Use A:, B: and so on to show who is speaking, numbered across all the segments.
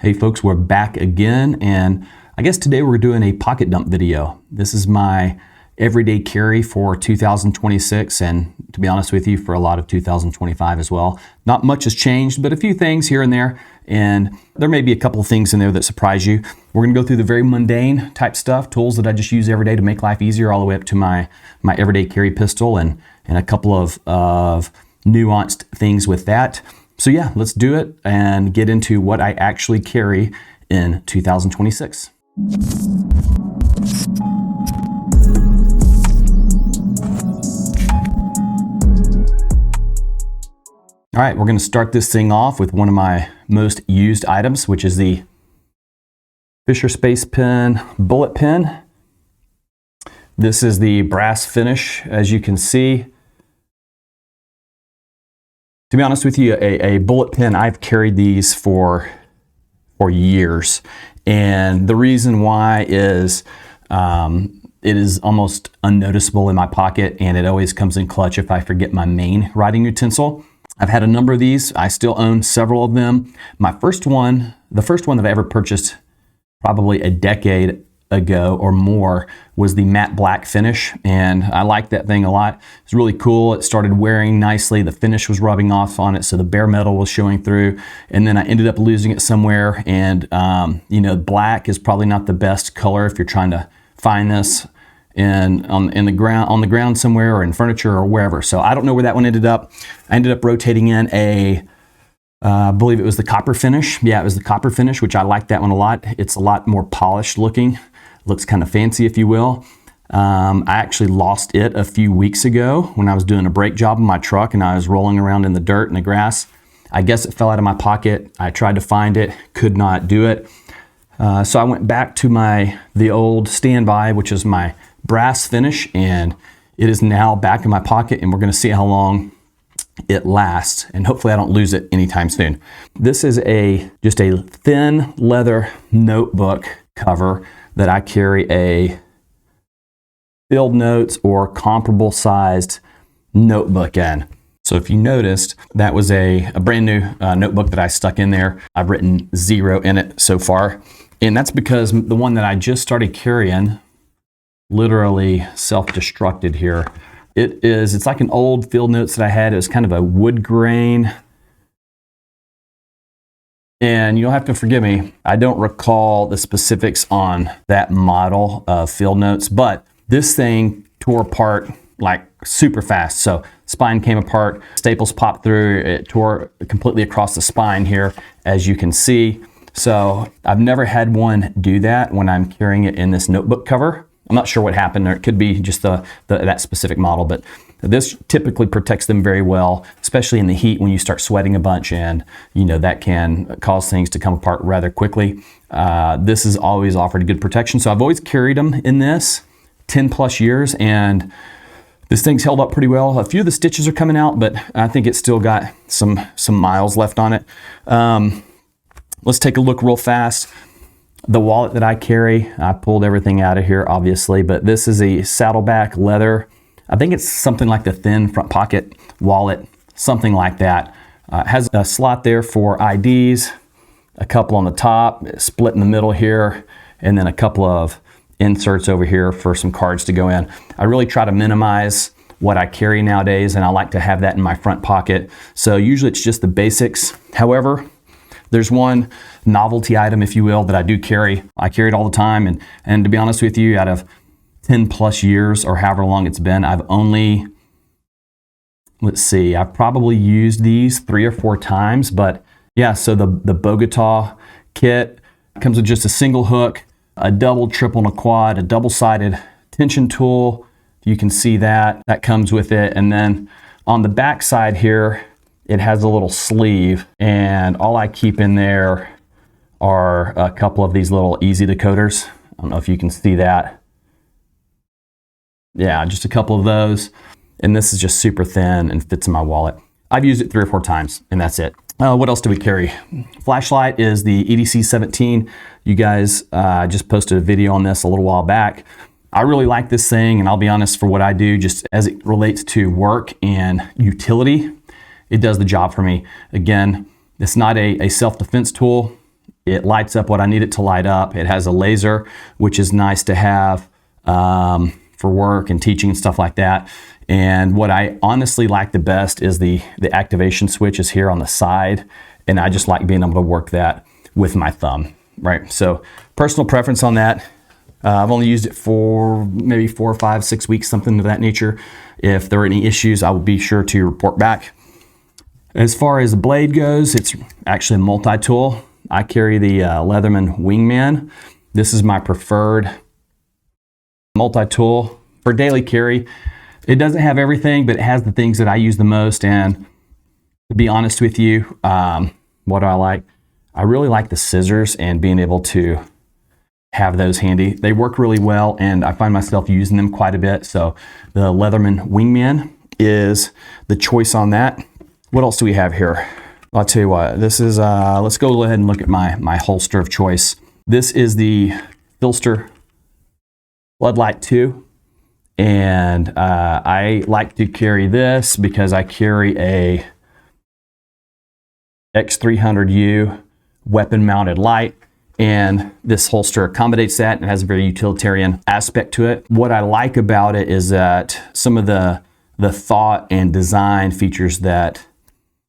A: Hey folks, we're back again, and I guess today we're doing a pocket dump video. This is my everyday carry for 2026, and to be honest with you, for a lot of 2025 as well. Not much has changed, but a few things here and there, and there may be a couple of things in there that surprise you. We're gonna go through the very mundane type stuff, tools that I just use every day to make life easier, all the way up to my everyday carry pistol and a couple of nuanced things with that. So yeah, let's do it and get into what I actually carry in 2026. All right, we're gonna start this thing off with one of my most used items, which is the Fisher Space Pen bullet pen. This is the brass finish, as you can see. To be honest with you, a bullet pen, I've carried these for years. And the reason why is it is almost unnoticeable in my pocket, and it always comes in clutch if I forget my main writing utensil. I've had a number of these. I still own several of them. The first one that I ever purchased probably a decade ago or more was the matte black finish, and I like that thing a lot. It's really cool. It started wearing nicely. The finish was rubbing off on it, so the bare metal was showing through, and then I ended up losing it somewhere. And you know, black is probably not the best color if you're trying to find this on the ground somewhere, or in furniture or wherever. So I don't know where that one ended up. I ended up rotating in I believe it was the copper finish. Yeah, it was the copper finish, which I like that one a lot. It's a lot more polished looking. Looks kind of fancy, if you will. I actually lost it a few weeks ago when I was doing a brake job in my truck, and I was rolling around in the dirt and the grass. I guess it fell out of my pocket. I tried to find it, could not do it. So I went back to the old standby, which is my brass finish, and it is now back in my pocket, and we're gonna see how long it lasts, and hopefully I don't lose it anytime soon. This is just a thin leather notebook cover that I carry a field notes or comparable sized notebook in. So if you noticed, that was a brand new notebook that I stuck in there. I've written 0 in it so far, and that's because the one that I just started carrying literally self-destructed here. It's like an old field notes that I had. It was kind of a wood grain. And you'll have to forgive me, I don't recall the specifics on that model of field notes, but this thing tore apart like super fast. So spine came apart, staples popped through, it tore completely across the spine here, as you can see. So I've never had one do that when I'm carrying it in this notebook cover. I'm not sure what happened, or it could be just that specific model, but this typically protects them very well, especially in the heat when you start sweating a bunch, and you know that can cause things to come apart rather quickly. This has always offered a good protection, so I've always carried them in this 10 plus years, and this thing's held up pretty well. A few of the stitches are coming out, but I think it's still got some miles left on it. Let's take a look real fast. The wallet that I carry, I pulled everything out of here obviously, but this is a Saddleback leather. I think it's something like the thin front pocket wallet, something like that. It has a slot there for IDs, a couple on the top, split in the middle here, and then a couple of inserts over here for some cards to go in. I really try to minimize what I carry nowadays, and I like to have that in my front pocket. So usually it's just the basics. However, there's one novelty item, if you will, that I do carry. I carry it all the time, and to be honest with you, out of 10 plus years or however long it's been, I've only, I've probably used these 3 or 4 times, but yeah, so the Bogota kit comes with just a single hook, a double, triple, and a quad, a double-sided tension tool. You can see that comes with it, and then on the back side here, it has a little sleeve, and all I keep in there are a couple of these little easy decoders. I don't know if you can see that. Yeah, just a couple of those. And this is just super thin and fits in my wallet. I've used it 3 or 4 times, and that's it. What else do we carry? Flashlight is the EDC17. You guys just posted a video on this a little while back. I really like this thing, and I'll be honest, for what I do, just as it relates to work and utility, it does the job for me. Again, it's not a self-defense tool. It lights up what I need it to light up. It has a laser, which is nice to have for work and teaching and stuff like that. And what I honestly like the best is the activation switch is here on the side. And I just like being able to work that with my thumb, right? So personal preference on that. I've only used it for maybe 4 or 5, 6 weeks, something of that nature. If there are any issues, I will be sure to report back. As far as the blade goes, it's actually a multi-tool. I carry the Leatherman Wingman. This is my preferred multi-tool for daily carry. It doesn't have everything, but it has the things that I use the most. And to be honest with you, what do I like? I really like the scissors and being able to have those handy. They work really well, and I find myself using them quite a bit. So the Leatherman Wingman is the choice on that. What else do we have here? I'll tell you what, this is, let's go ahead and look at my holster of choice. This is the PHLster Floodlight 2. And I like to carry this because I carry a X300U weapon mounted light. And this holster accommodates that and has a very utilitarian aspect to it. What I like about it is that some of the thought and design features that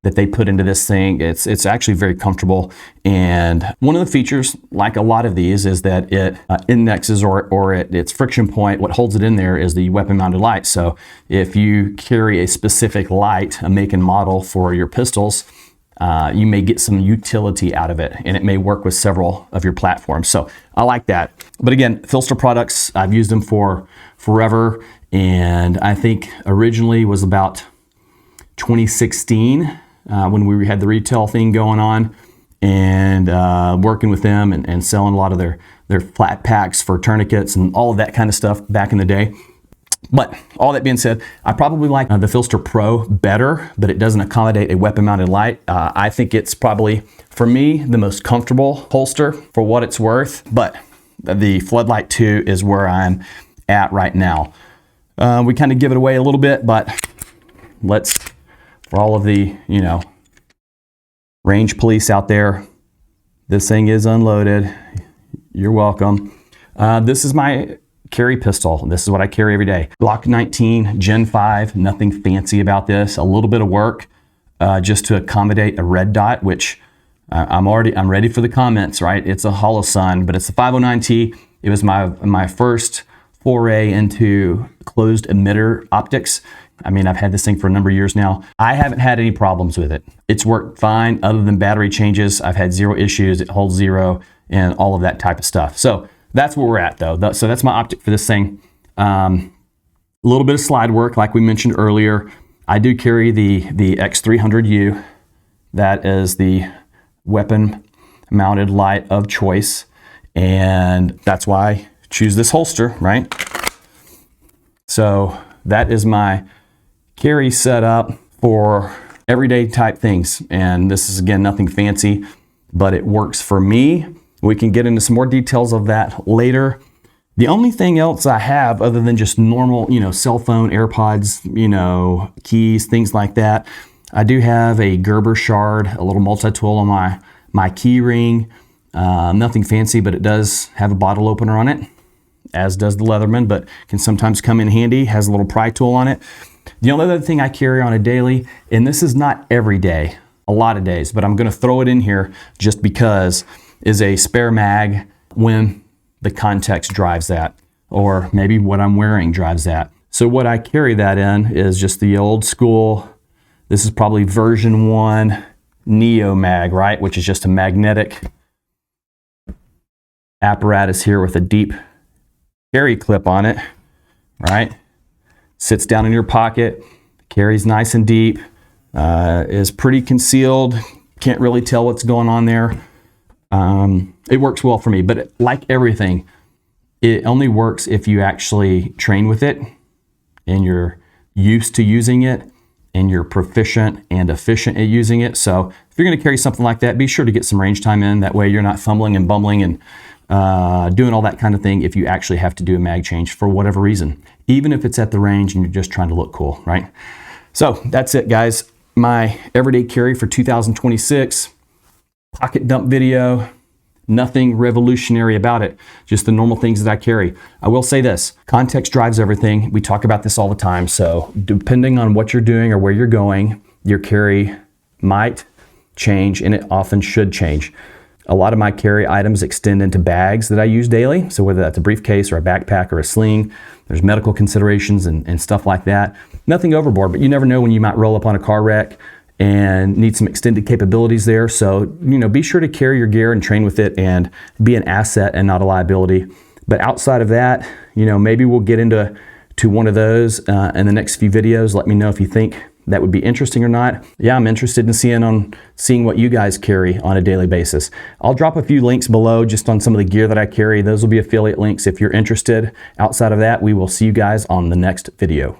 A: they put into this thing, it's actually very comfortable. And one of the features, like a lot of these, is that it indexes or its friction point, what holds it in there is the weapon mounted light. So if you carry a specific light, a make and model for your pistols, you may get some utility out of it, and it may work with several of your platforms. So I like that. But again, PHLster products, I've used them for forever, and I think originally was about 2016 when we had the retail thing going on, and working with them and selling a lot of their flat packs for tourniquets and all of that kind of stuff back in the day. But all that being said, I probably like the PHLster Pro better, but it doesn't accommodate a weapon mounted light. I think it's probably, for me, the most comfortable holster for what it's worth, but the Floodlight 2 is where I'm at right now. We kind of give it away a little bit, but let's, for all of the, range police out there, this thing is unloaded. You're welcome. This is my carry pistol. This is what I carry every day. Glock 19 Gen 5, nothing fancy about this. A little bit of work just to accommodate a red dot, which I'm ready for the comments, right? It's a Holosun, but it's a 509T. It was my first foray into closed emitter optics. I mean, I've had this thing for a number of years now. I haven't had any problems with it. It's worked fine other than battery changes. I've had zero issues. It holds zero and all of that type of stuff. So that's where we're at though. So that's my optic for this thing. A little bit of slide work like we mentioned earlier. I do carry the X300U. That is the weapon mounted light of choice. And that's why I choose this holster, right? So that is my carry setup for everyday type things. And this is, again, nothing fancy, but it works for me. We can get into some more details of that later. The only thing else I have other than just normal, cell phone, AirPods, keys, things like that, I do have a Gerber shard, a little multi-tool on my key ring. Nothing fancy, but it does have a bottle opener on it, as does the Leatherman, but can sometimes come in handy, has a little pry tool on it. The only other thing I carry on a daily, and this is not every day, a lot of days, but I'm gonna throw it in here just because, is a spare mag when the context drives that, or maybe what I'm wearing drives that. So what I carry that in is just the old school, this is probably version 1 Neo mag, right? Which is just a magnetic apparatus here with a deep carry clip on it, right? Sits down in your pocket, carries nice and deep, is pretty concealed, can't really tell what's going on there. It works well for me, but like everything, it only works if you actually train with it and you're used to using it and you're proficient and efficient at using it. So if you're going to carry something like that, be sure to get some range time in. That way you're not fumbling and bumbling and doing all that kind of thing if you actually have to do a mag change for whatever reason, even if it's at the range and you're just trying to look cool, right? So that's it, guys. My everyday carry for 2026 pocket dump video. Nothing revolutionary about it, just the normal things that I carry. I will say this, context drives everything. We talk about this all the time. So depending on what you're doing or where you're going, your carry might change, and it often should change. A lot of my carry items extend into bags that I use daily. So whether that's a briefcase or a backpack or a sling, there's medical considerations and stuff like that. Nothing overboard, but you never know when you might roll up on a car wreck and need some extended capabilities there. So, be sure to carry your gear and train with it and be an asset and not a liability. But outside of that, maybe we'll get into one of those in the next few videos. Let me know if you think that would be interesting or not. Yeah, I'm interested in seeing what you guys carry on a daily basis. I'll drop a few links below just on some of the gear that I carry. Those will be affiliate links if you're interested. Outside of that, we will see you guys on the next video.